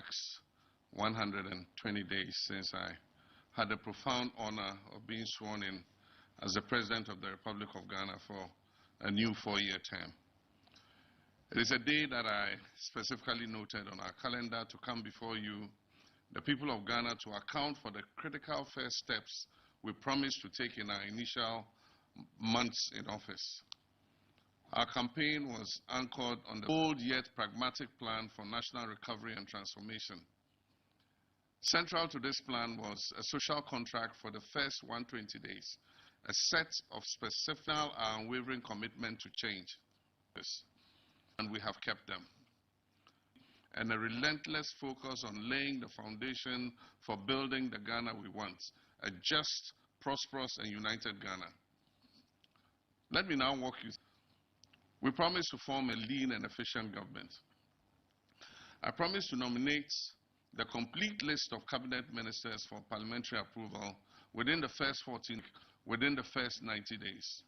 marks 120 days since I had the profound honor of being sworn in as the President of the Republic of Ghana for a new 4-year term. It is a day that I specifically noted on our calendar to come before you, the people of Ghana, to account for the critical first steps we promised to take in our initial months in office. Our campaign was anchored on the bold yet pragmatic plan for national recovery and transformation. Central to this plan was a social contract for the first 120 days, a set of specific and unwavering commitment to change. And we have kept them. And a relentless focus on laying the foundation for building the Ghana we want, a just, prosperous, and united Ghana. Let me now walk you through. We promised to form a lean and efficient government. I promised to nominate the complete list of cabinet ministers for parliamentary approval within the first 90 days.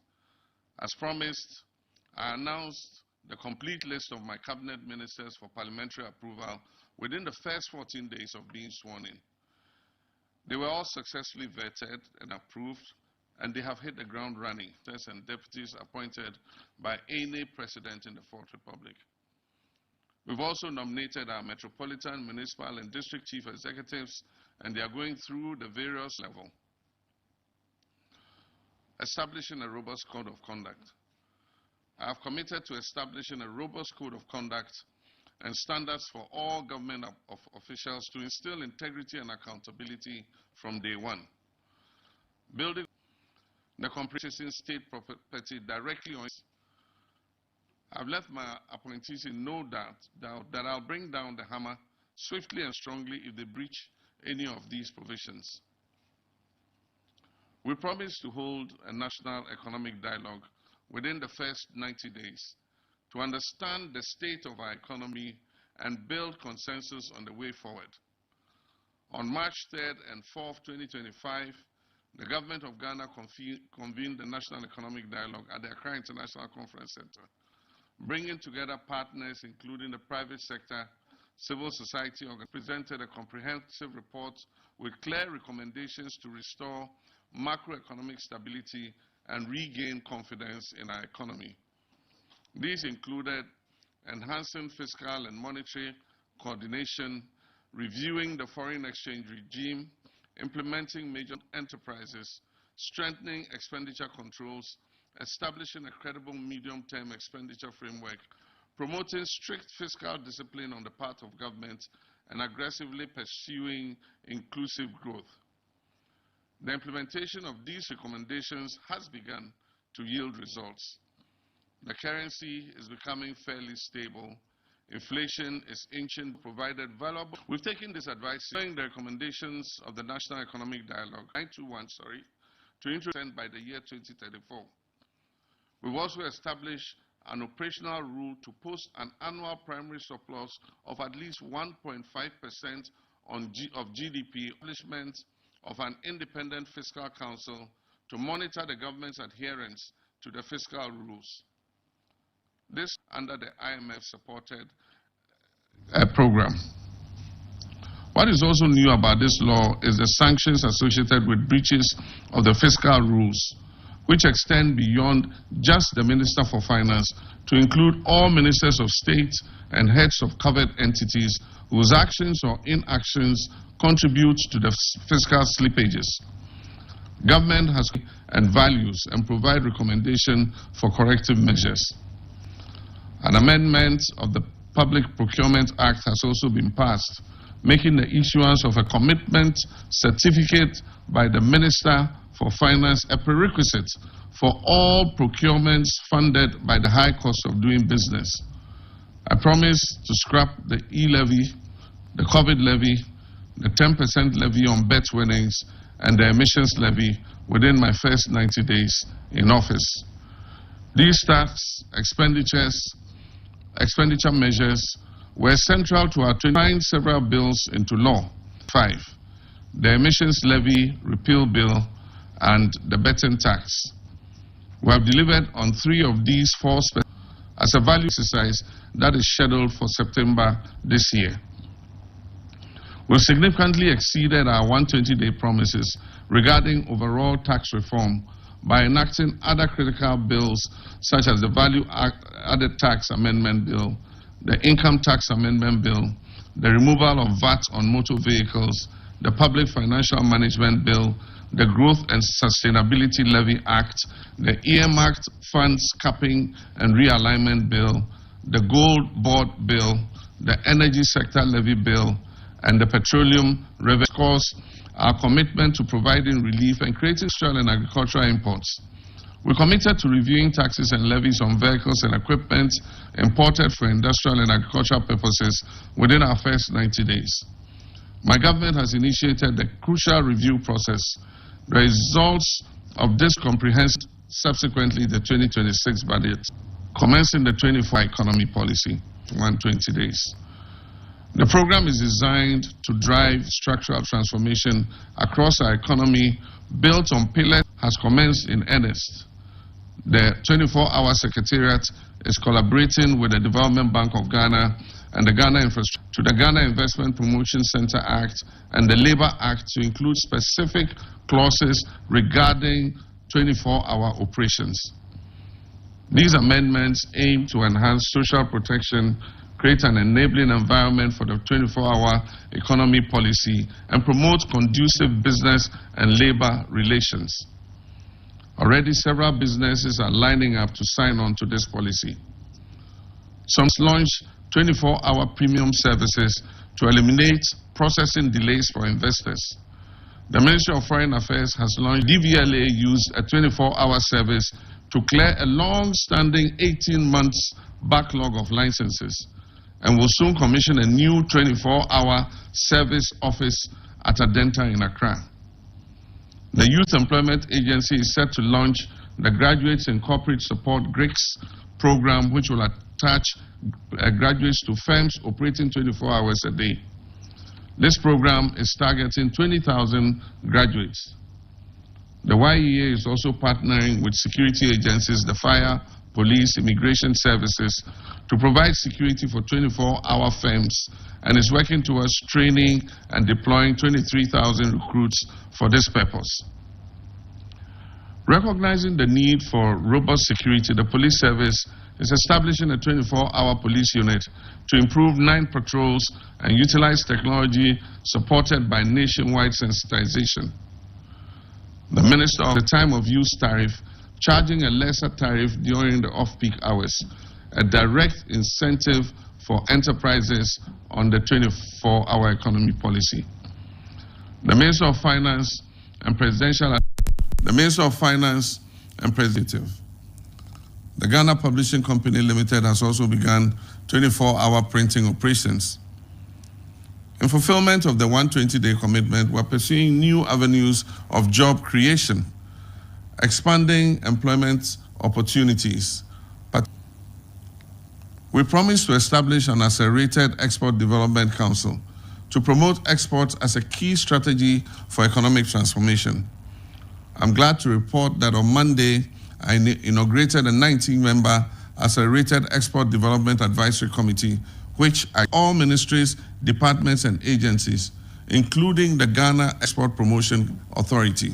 As promised, I announced the complete list of my cabinet ministers for parliamentary approval within the first 14 days of being sworn in. They were all successfully vetted and approved, and they have hit the ground running, and deputies appointed by any president in the Fourth Republic. We've also nominated our metropolitan, municipal, and district chief executives, and they are going through the various levels. Establishing a robust code of conduct. I have committed to establishing a robust code of conduct and standards for all government officials to instill integrity and accountability from day one. Building the comprehensive state property directly on. I've left my appointees in no doubt that I'll bring down the hammer swiftly and strongly if they breach any of these provisions. We promise to hold a national economic dialogue within the first 90 days to understand the state of our economy and build consensus on the way forward. On March 3rd and 4th, 2025, the government of Ghana convened the National Economic Dialogue at the Accra International Conference Center, bringing together partners including the private sector, civil society, presented a comprehensive report with clear recommendations to restore macroeconomic stability and regain confidence in our economy. These included enhancing fiscal and monetary coordination, reviewing the foreign exchange regime, implementing major enterprises, strengthening expenditure controls, establishing a credible medium-term expenditure framework, promoting strict fiscal discipline on the part of government, and aggressively pursuing inclusive growth. The implementation of these recommendations has begun to yield results. The currency is becoming fairly stable. Inflation is inching, provided valuable. We've taken this advice following the recommendations of the National Economic Dialogue 921, to introduce by the year 2034. We've also established an operational rule to post an annual primary surplus of at least 1.5% of GDP, establishment of an independent fiscal council to monitor the government's adherence to the fiscal rules. This under the IMF-supported program. What is also new about this law is the sanctions associated with breaches of the fiscal rules, which extend beyond just the Minister for Finance to include all ministers of state and heads of covered entities whose actions or inactions contribute to the fiscal slippages. Government has and values and provide recommendation for corrective measures. An amendment of the Public Procurement Act has also been passed, making the issuance of a commitment certificate by the Minister for Finance a prerequisite for all procurements funded by the high cost of doing business. I promise to scrap the e-levy, the COVID levy, the 10% levy on bet winnings, and the emissions levy within my first 90 days in office. These tax expenditure measures were central to our 29 several bills into law. 5. The emissions levy repeal bill and the betting tax. We have delivered on 3 of these 4 as a value exercise that is scheduled for September this year. We significantly exceeded our 120-day promises regarding overall tax reform by enacting other critical bills such as the Value-Added Tax Amendment Bill, the Income Tax Amendment Bill, the removal of VAT on motor vehicles, the Public Financial Management Bill, the Growth and Sustainability Levy Act, the Earmarked Funds Capping and Realignment Bill, the Gold Board Bill, the Energy Sector Levy Bill, and the Petroleum Revenue. Of course, our commitment to providing relief and creating industrial and agricultural imports. We're committed to reviewing taxes and levies on vehicles and equipment imported for industrial and agricultural purposes within our first 90 days. My government has initiated the crucial review process. The results of this comprehensive, subsequently the 2026 budget, commencing the 24 economy policy, 120 days. The program is designed to drive structural transformation across our economy, built on pillars, has commenced in earnest. The 24-hour Secretariat is collaborating with the Development Bank of Ghana and the Ghana Infrastructure to the Ghana Investment Promotion Center Act and the Labour Act to include specific clauses regarding 24-hour operations. These amendments aim to enhance social protection, create an enabling environment for the 24-hour economy policy, and promote conducive business and labor relations. Already several businesses are lining up to sign on to this policy. Some launched 24-hour premium services to eliminate processing delays for investors. The Ministry of Foreign Affairs has launched DVLA used a 24-hour service to clear a long-standing 18 months backlog of licenses, and will soon commission a new 24-hour service office at Adenta in Accra. The Youth Employment Agency is set to launch the Graduates in Corporate Support GRICS program, which will attach graduates to firms operating 24 hours a day. This program is targeting 20,000 graduates. The YEA is also partnering with security agencies, the fire, police, immigration services, to provide security for 24-hour firms, and is working towards training and deploying 23,000 recruits for this purpose. Recognizing the need for robust security, the police service is establishing a 24-hour police unit to improve 9 patrols and utilize technology supported by nationwide sensitization. The Minister of the Time of Use tariff, charging a lesser tariff during the off-peak hours, a direct incentive for enterprises on the 24-hour economy policy. The Minister of Finance and Presidential, the Minister of Finance and President. The Ghana Publishing Company Limited has also begun 24-hour printing operations. In fulfillment of the 120-day commitment, we're pursuing new avenues of job creation, expanding employment opportunities. But we promise to establish an accelerated Export Development Council to promote exports as a key strategy for economic transformation. I'm glad to report that on Monday, I inaugurated a 19-member Accelerated Export Development Advisory Committee, which all ministries, departments, and agencies, including the Ghana Export Promotion Authority,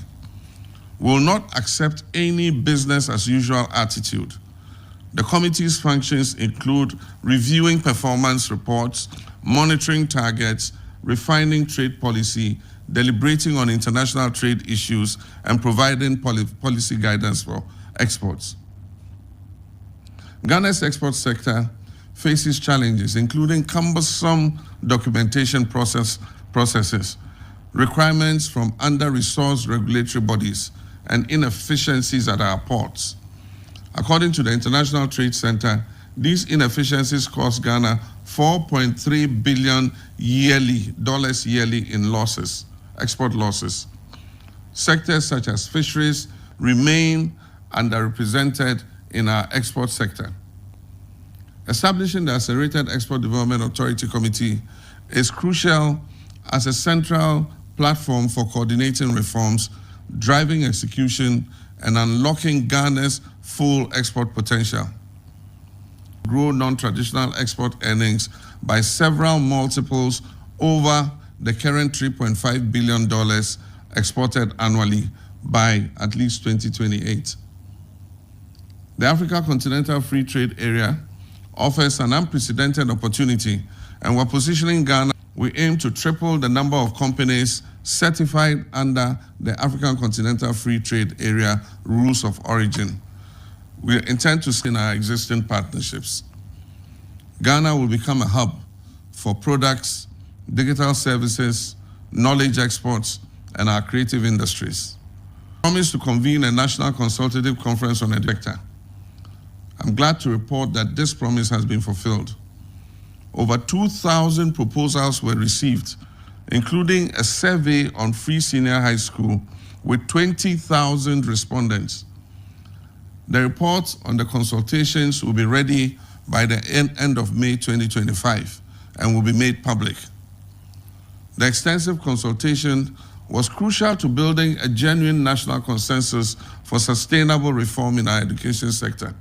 will not accept any business-as-usual attitude. The committee's functions include reviewing performance reports, monitoring targets, refining trade policy, deliberating on international trade issues, and providing policy guidance for exports. Ghana's export sector faces challenges, including cumbersome documentation processes, requirements from under-resourced regulatory bodies, and inefficiencies at our ports. According to the International Trade Center, these inefficiencies cost Ghana $4.3 billion yearly in losses, export losses. Sectors such as fisheries remain underrepresented in our export sector. Establishing the Accelerated Export Development Authority Committee is crucial as a central platform for coordinating reforms, driving execution, and unlocking Ghana's full export potential. Grow non-traditional export earnings by several multiples over the current $3.5 billion exported annually by at least 2028. The Africa Continental Free Trade Area offers an unprecedented opportunity, and we're positioning Ghana. We aim to triple the number of companies certified under the African Continental Free Trade Area rules of origin. We intend to scale our existing partnerships. Ghana will become a hub for products, digital services, knowledge exports, and our creative industries. I promise to convene a national consultative conference on education. I'm glad to report that this promise has been fulfilled. Over 2,000 proposals were received, including a survey on free senior high school with 20,000 respondents. The report on the consultations will be ready by the end of May 2025 and will be made public. The extensive consultation was crucial to building a genuine national consensus for sustainable reform in our education sector.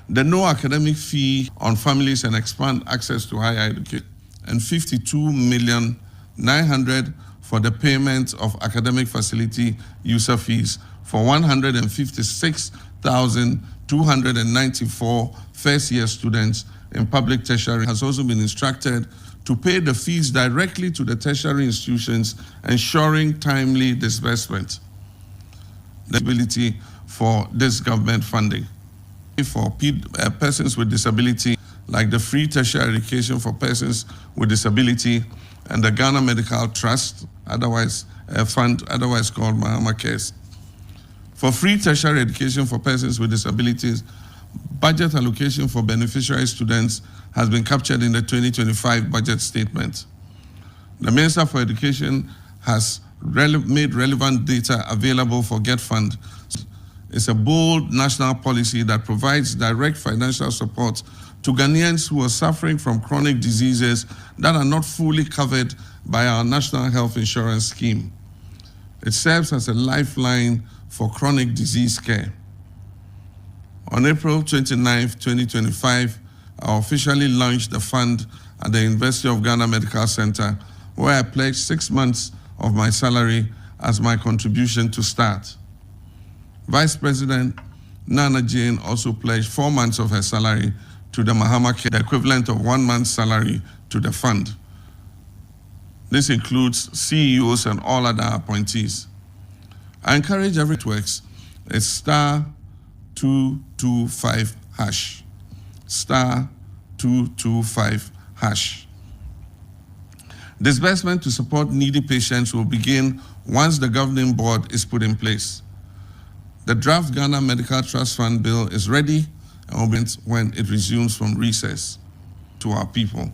The no academic fee on families and expand access to higher education, and $52,900,000 for the payment of academic facility user fees for 156,294 first-year students in public tertiary has also been instructed to pay the fees directly to the tertiary institutions, ensuring timely disbursement. The ability for this government funding for persons with disability, like the free tertiary education for persons with disability and the Ghana Medical Trust, otherwise a fund otherwise called Mahama Cares. For free tertiary education for persons with disabilities, budget allocation for beneficiary students has been captured in the 2025 budget statement. The Minister for Education has made relevant data available for Get Fund. It's a bold national policy that provides direct financial support to Ghanaians who are suffering from chronic diseases that are not fully covered by our national health insurance scheme. It serves as a lifeline for chronic disease care. On April 29, 2025, I officially launched the fund at the University of Ghana Medical Center, where I pledged 6 months of my salary as my contribution to start. Vice President Nana Jane also pledged 4 months of her salary to the Mahama Care, the equivalent of 1 month's salary to the fund. This includes CEOs and all other appointees. I encourage every networks, it's *225#, *225#. Disbursement to support needy patients will begin once the governing board is put in place. The draft Ghana Medical Trust Fund bill is ready and will be when it resumes from recess to our people.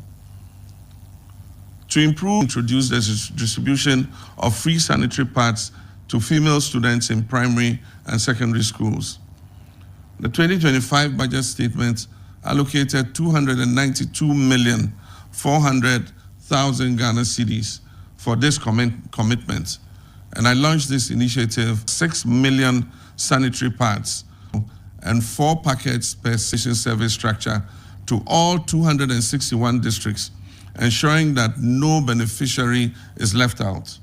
To introduce the distribution of free sanitary pads to female students in primary and secondary schools. The 2025 budget statement allocated 292,400,000 Ghana cedis for this commitment, and I launched this initiative, 6 million sanitary pads and 4 packets per station service structure to all 261 districts, ensuring that no beneficiary is left out.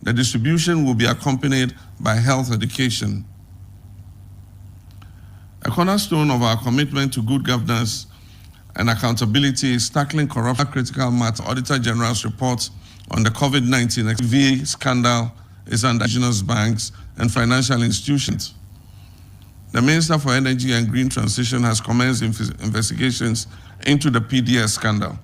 The distribution will be accompanied by health education. A cornerstone of our commitment to good governance and accountability is tackling corruption. Critical matter. Auditor General's report on the COVID-19 XV scandal is under indigenous banks and financial institutions. The Minister for Energy and Green Transition has commenced investigations into the PDS scandal.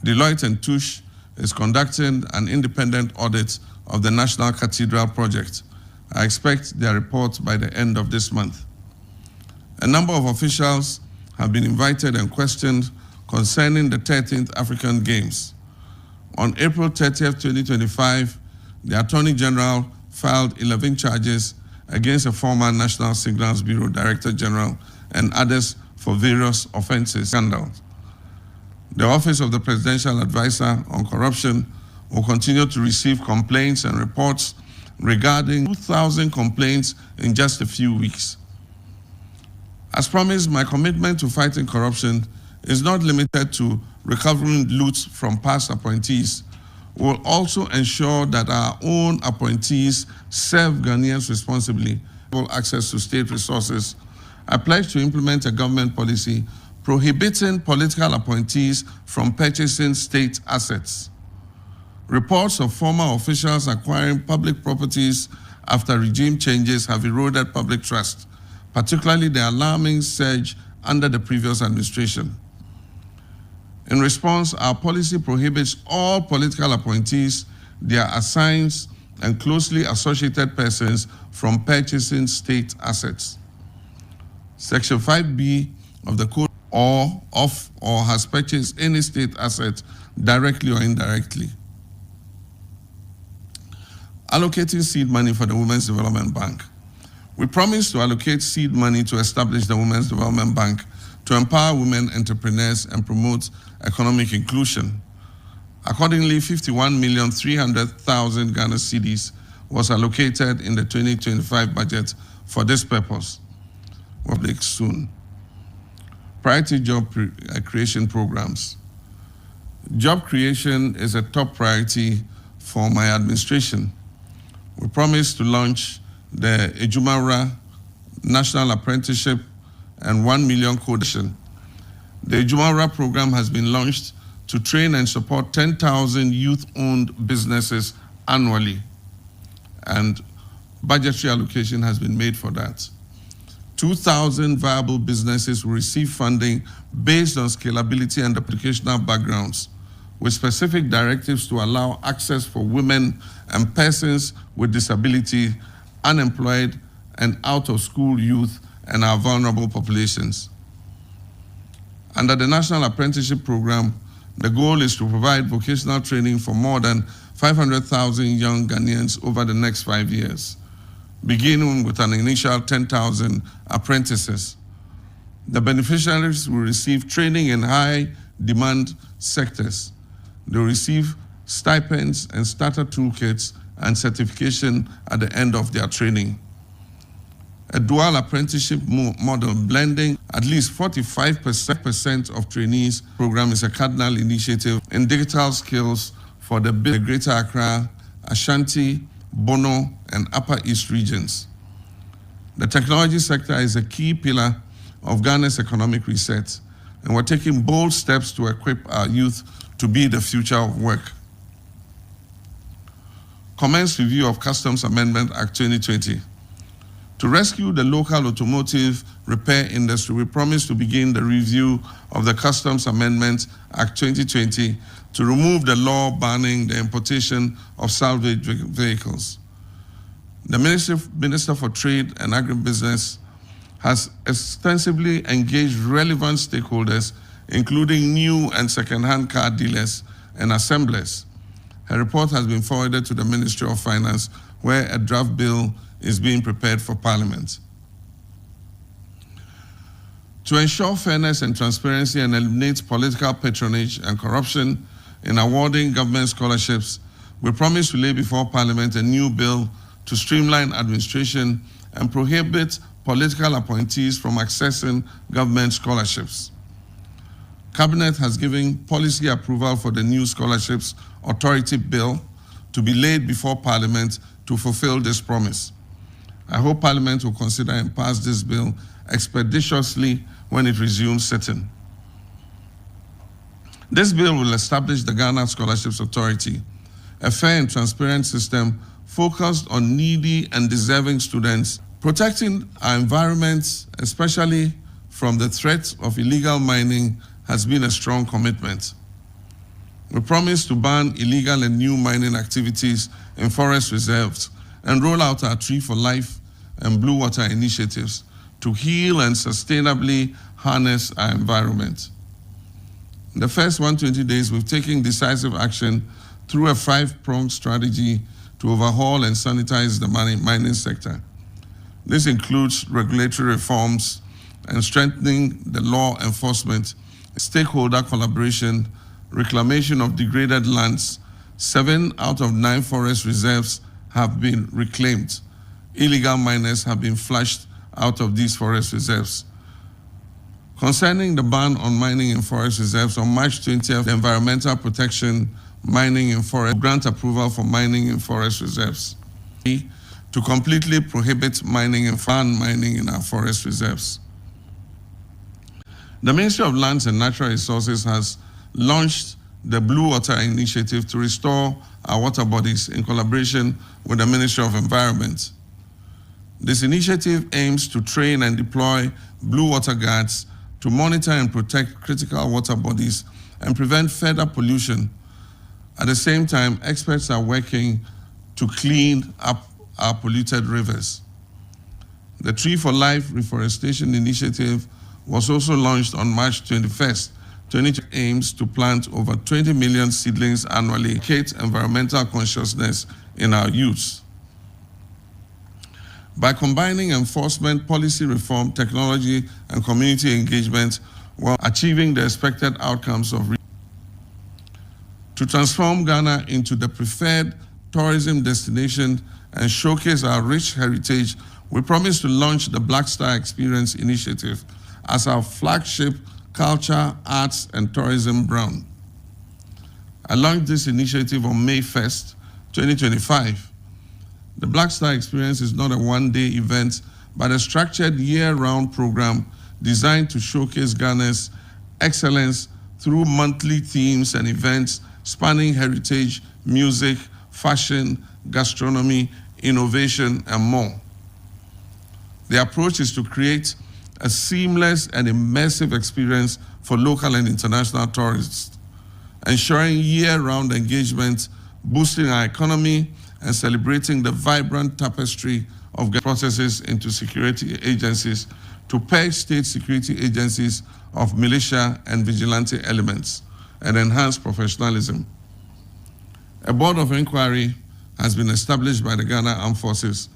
Deloitte and Touche is conducting an independent audit of the National Cathedral project. I expect their report by the end of this month. A number of officials have been invited and questioned concerning the 13th African Games. On April 30th, 2025, the Attorney General filed 11 charges against a former National Signals Bureau Director General and others for various offenses. Scandals. The Office of the Presidential Advisor on Corruption will continue to receive complaints and reports regarding 2,000 complaints in just a few weeks. As promised, my commitment to fighting corruption is not limited to recovering loot from past appointees, will also ensure that our own appointees serve Ghanaians responsibly, access to state resources. I pledge to implement a government policy prohibiting political appointees from purchasing state assets. Reports of former officials acquiring public properties after regime changes have eroded public trust, particularly the alarming surge under the previous administration. In response, our policy prohibits all political appointees, their assigns, and closely associated persons from purchasing state assets. Section 5B of the Code or has purchased any state asset directly or indirectly. Allocating seed money for the Women's Development Bank. We promise to allocate seed money to establish the Women's Development Bank to empower women entrepreneurs and promote economic inclusion. Accordingly, 51,300,000 Ghana cedis was allocated in the 2025 budget for this purpose. Public soon. Priority job creation programs. Job creation is a top priority for my administration. We promise to launch the H.E Mahama National Apprenticeship and 1 million codation. The H.E Mahama program has been launched to train and support 10,000 youth-owned businesses annually, and budgetary allocation has been made for that. 2,000 viable businesses will receive funding based on scalability and applicational backgrounds, with specific directives to allow access for women and persons with disability, unemployed, and out-of-school youth, and our vulnerable populations. Under the National Apprenticeship Program, the goal is to provide vocational training for more than 500,000 young Ghanaians over the next 5 years, beginning with an initial 10,000 apprentices. The beneficiaries will receive training in high-demand sectors. They will receive stipends and starter toolkits and certification at the end of their training. A dual apprenticeship model blending at least 45% of trainees program is a cardinal initiative in digital skills for the Greater Accra, Ashanti, Bono, and Upper East regions. The technology sector is a key pillar of Ghana's economic reset, and we're taking bold steps to equip our youth to be the future of work. Commence review of Customs Amendment Act 2020. To rescue the local automotive repair industry, we promise to begin the review of the Customs Amendment Act 2020 to remove the law banning the importation of salvage vehicles. The Minister for Trade and Agribusiness has extensively engaged relevant stakeholders, including new and second-hand car dealers and assemblers. Her report has been forwarded to the Ministry of Finance, where a draft bill is being prepared for Parliament. To ensure fairness and transparency and eliminate political patronage and corruption in awarding government scholarships, we promise to lay before Parliament a new bill to streamline administration and prohibit political appointees from accessing government scholarships. Cabinet has given policy approval for the new Scholarships Authority Bill to be laid before Parliament to fulfill this promise. I hope Parliament will consider and pass this bill expeditiously when it resumes sitting. This bill will establish the Ghana Scholarships Authority, a fair and transparent system focused on needy and deserving students, protecting our environment, especially from the threat of illegal mining, has been a strong commitment. We promise to ban illegal and new mining activities in forest reserves and roll out our Tree for Life and Blue Water initiatives to heal and sustainably harness our environment. In the first 120 days, we've taken decisive action through a 5-pronged strategy to overhaul and sanitize the mining sector. This includes regulatory reforms and strengthening the law enforcement, stakeholder collaboration, reclamation of degraded lands. 7 out of 9 forest reserves have been reclaimed. Illegal miners have been flushed out of these forest reserves. Concerning the ban on mining in forest reserves, on March 20th, the Environmental Protection Mining in Forest grant approval for mining in forest reserves to completely prohibit mining and ban mining in our forest reserves. The Ministry of Lands and Natural Resources has launched the Blue Water Initiative to restore our water bodies in collaboration with the Ministry of Environment. This initiative aims to train and deploy blue water guards to monitor and protect critical water bodies and prevent further pollution. At the same time, experts are working to clean up our polluted rivers. The Tree for Life Reforestation Initiative was also launched on March 21st. 2020 aims to plant over 20 million seedlings annually, educate environmental consciousness in our youth. By combining enforcement, policy reform, technology, and community engagement, while achieving the expected outcomes of to transform Ghana into the preferred tourism destination and showcase our rich heritage, we promise to launch the Black Star Experience Initiative as our flagship culture, arts, and tourism brand. I launched this initiative on May 1st, 2025. The Black Star Experience is not a one-day event, but a structured year-round program designed to showcase Ghana's excellence through monthly themes and events spanning heritage, music, fashion, gastronomy, innovation, and more. The approach is to create a seamless and immersive experience for local and international tourists, ensuring year-round engagement, boosting our economy, and celebrating the vibrant tapestry of processes into security agencies to purge state security agencies of militia and vigilante elements and enhance professionalism. A board of inquiry has been established by the Ghana Armed Forces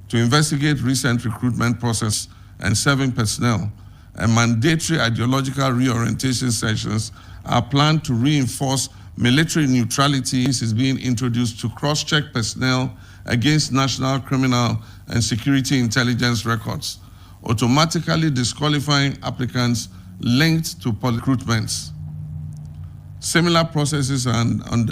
to investigate recent recruitment process and serving personnel, and mandatory ideological reorientation sessions are planned to reinforce military neutrality. Is being introduced to cross-check personnel against national criminal and security intelligence records, automatically disqualifying applicants linked to recruitments. Similar processes are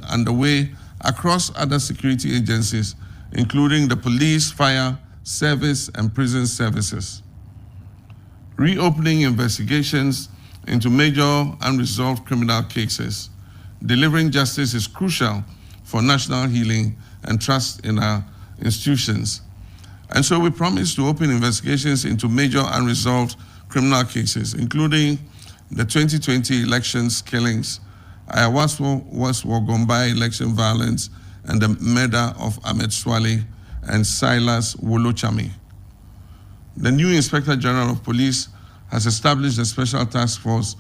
underway across other security agencies, including the police, fire, service, and prison services. Reopening investigations into major unresolved criminal cases. Delivering justice is crucial for national healing and trust in our institutions. And so we promise to open investigations into major unresolved criminal cases, including the 2020 elections killings, Ayawaso Wogombai election violence, and the murder of Ahmed Swale and Silas Wolochami. The new Inspector General of Police has established a special task force.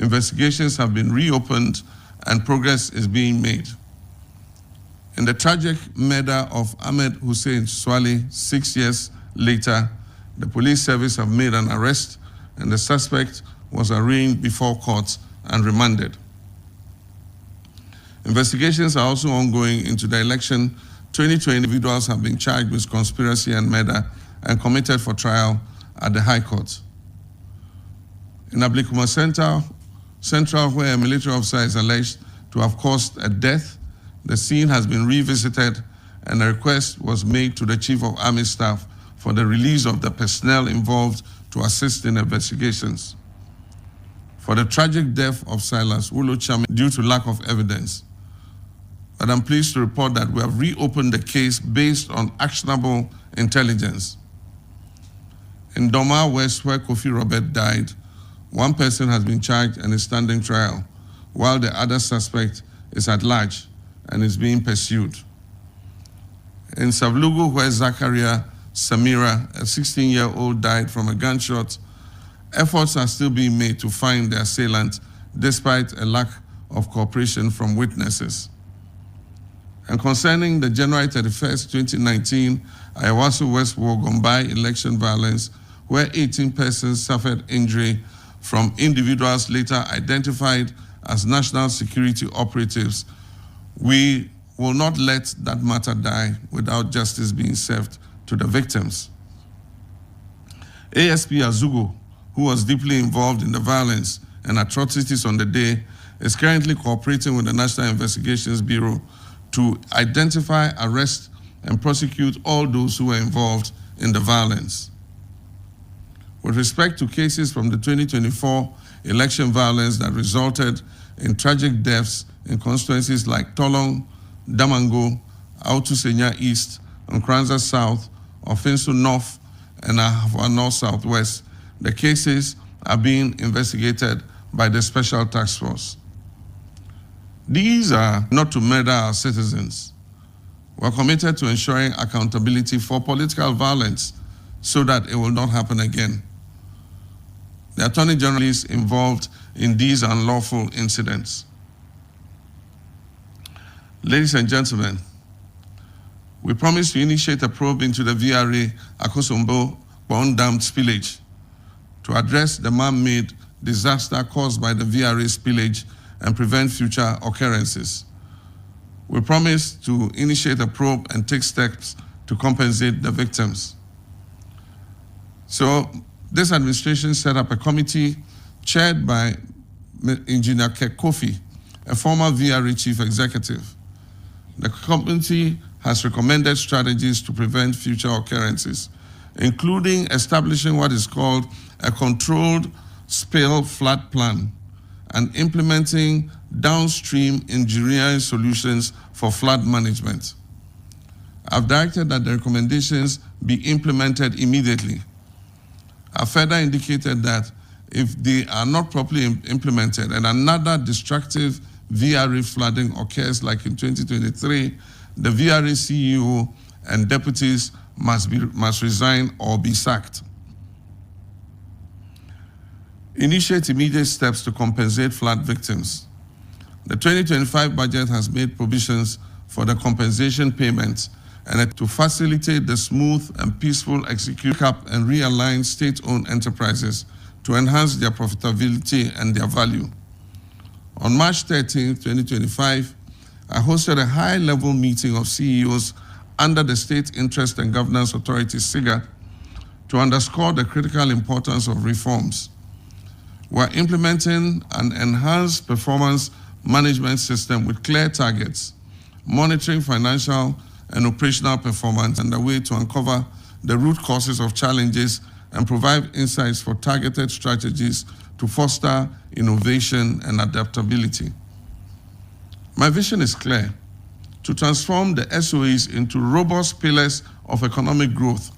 Investigations have been reopened and progress is being made. In the tragic murder of Ahmed Hussein Swale 6 years later, the police service have made an arrest and the suspect was arraigned before court and remanded. Investigations are also ongoing into the election. 2020 individuals have been charged with conspiracy and murder and committed for trial at the High Court. In Ablikuma Central, where a military officer is alleged to have caused a death, the scene has been revisited and a request was made to the Chief of Army Staff for the release of the personnel involved to assist in investigations. For the tragic death of Silas Wolochami due to lack of evidence, but I'm pleased to report that we have reopened the case based on actionable intelligence. In Doma West, where Kofi Robert died, one person has been charged and is standing trial, while the other suspect is at large and is being pursued. In Savlugu, where Zakaria Samira, a 16-year-old, died from a gunshot, efforts are still being made to find the assailant despite a lack of cooperation from witnesses. And concerning the January 31st, 2019, Ayawaso West Wogombai election violence, where 18 persons suffered injury from individuals later identified as national security operatives, we will not let that matter die without justice being served to the victims. ASP Azugo who was deeply involved in the violence and atrocities on the day, is currently cooperating with the National Investigations Bureau to identify, arrest, and prosecute all those who were involved in the violence. With respect to cases from the 2024 election violence that resulted in tragic deaths in constituencies like Tolong, Damango, Autusenya East, Nkranza South, Ofinsu North, and Ahafua North Southwest, the cases are being investigated by the Special Task Force. These are not to murder our citizens. We're committed to ensuring accountability for political violence so that it will not happen again. The Attorney General is involved in these unlawful incidents. Ladies and gentlemen, we promise to initiate a probe into the VRA Akosombo Bond Dam spillage to address the man-made disaster caused by the VRA spillage and prevent future occurrences. We promise to initiate a probe and take steps to compensate the victims. So this administration set up a committee chaired by Engineer Kek Kofi, a former VRA chief executive. The committee has recommended strategies to prevent future occurrences, including establishing what is called a controlled spill flood plan and implementing downstream engineering solutions for flood management. I've directed that the recommendations be implemented immediately. I further indicated that if they are not properly implemented and another destructive VRA flooding occurs like in 2023, the VRA CEO and deputies must resign or be sacked. Initiate immediate steps to compensate flood victims. The 2025 budget has made provisions for the compensation payments and to facilitate the smooth and peaceful execution up and realign state-owned enterprises to enhance their profitability and their value. On March 13, 2025, I hosted a high-level meeting of CEOs under the State Interest and Governance Authority, SIGA, to underscore the critical importance of reforms. We're implementing an enhanced performance management system with clear targets, monitoring financial and operational performance and the way to uncover the root causes of challenges and provide insights for targeted strategies to foster innovation and adaptability. My vision is clear: to transform the SOEs into robust pillars of economic growth.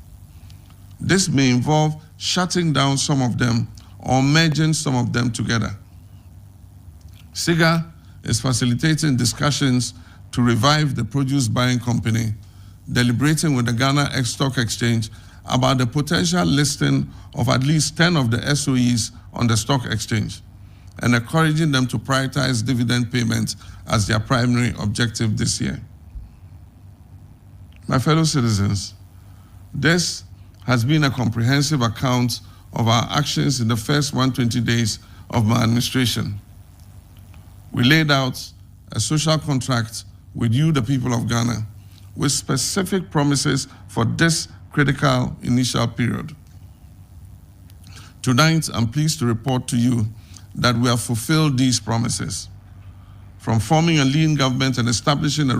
This may involve shutting down some of them or merging some of them together. SIGA is facilitating discussions to revive the produce buying company, deliberating with the Ghana Stock Exchange about the potential listing of at least 10 of the SOEs on the stock exchange, and encouraging them to prioritize dividend payments as their primary objective this year. My fellow citizens, this has been a comprehensive account of our actions in the first 120 days of my administration. We laid out a social contract with you, the people of Ghana, with specific promises for this critical initial period. Tonight, I'm pleased to report to you that we have fulfilled these promises. From forming a lean government and establishing a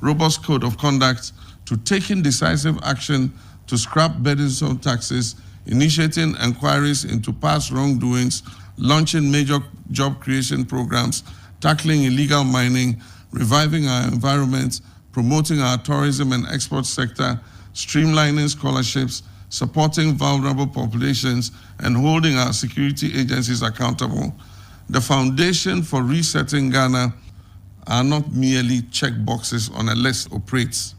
robust code of conduct to taking decisive action to scrap burdensome taxes, initiating inquiries into past wrongdoings, launching major job creation programs, tackling illegal mining, reviving our environment, promoting our tourism and export sector, streamlining scholarships, supporting vulnerable populations, and holding our security agencies accountable. The foundation for resetting Ghana are not merely check boxes on a list operates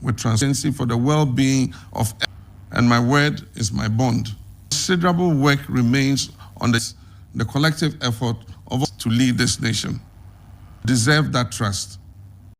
with transparency for the well-being of everyone, and my word is my bond. Considerable work remains on the collective effort of us to lead this nation. Deserve that trust.